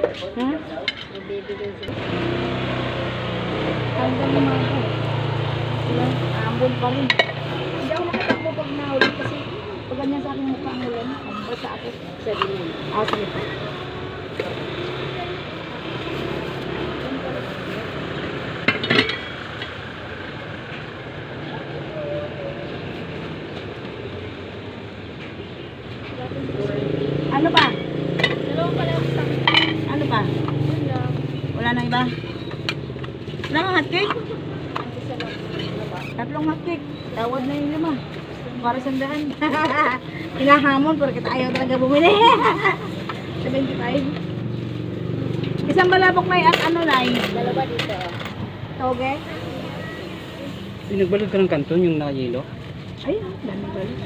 Ha? Hanggang umaga. Ambon pa rin. Hindi ako nakatakbo pag nahuli kasi pag ganyan sa aking mukha ang ulan, basta ako. Sige. Sige po. Ano pa? Dalawang pala yung isang. Ano pa? Wala. Wala na iba? Wala kang hotcake? Isa lang. Ano ba? Tatlong hotcake. Tawad na yung 5. Para sandaan. Hinahamon pero kita ayaw talaga bumili. 75. Isang balabok may at ano na Dalawa dito. toge. Pinagbalot ka ng kanton yung nakayelo? Ayun, dami balik.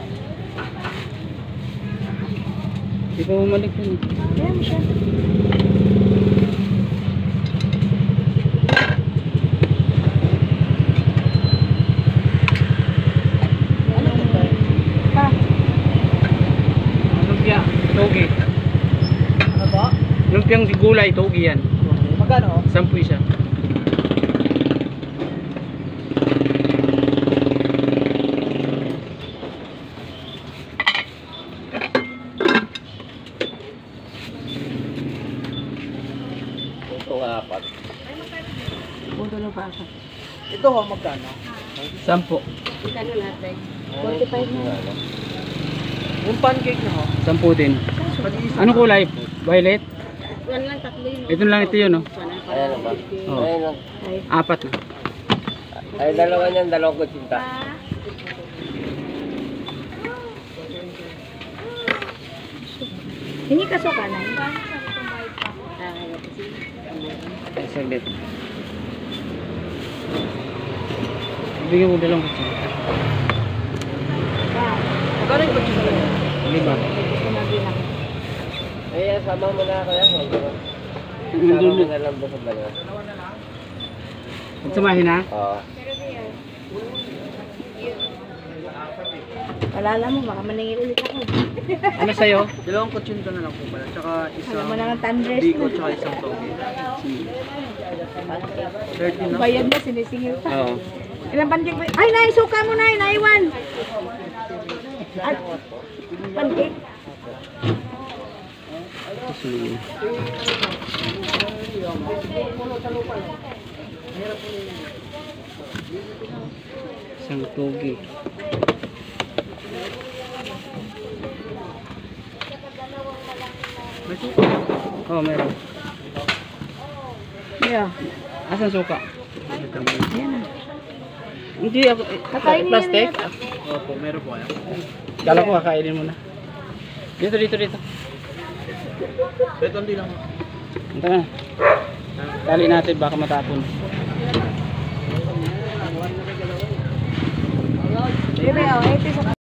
Di pa bumalik yun. Ayan siya. Ano ito? Pa. Lumpia, togi. Ano ba? Lumpiang gulay, togi yan. Magkano? 10 isa. Ito nga apat. Punto na pa ako. Ito ho, magkano? 10. Kano natin? 45 na. Yung pancake na ho? 10 din. Ano kulay? Violet? Yan lang tatlo yun. Ito lang ito yun, no? Ayan ba? Oh. Ayan. Ay. 4 na. Ay, dalawa niyan, dalawang kutsinta. Hindi ka suka na. Saglit. Bigyan mo dalawang kutsi. Magkano yung kutsinta? 5. Eh, sama mo na kaya. Sama Doon mo na lang doon sa dalawa. Magsamahin na? Oo. Palala mo, baka maningil ulit ako. Ano sa'yo? Dalawang kutsinta na lang po pala. Tsaka Alam mo na ng tandres biko, na. tsaka isang toge. 30 na. Bayad na, sinisingil pa. Oo. Ilang pancake ba? Ay, nay, suka mo, nay, naiwan. At, pancake. Sige. Isang togi. May suka. Oh, meron. Yeah. Asan suka? Ayan na. Hindi ako. Kakainin Plastic? yan. Opo, meron po kayo. Kala ko kakainin mo na. Dito. Ito hindi lang. Ito na. Tali natin baka matapon. Bebe, oh, 80 sa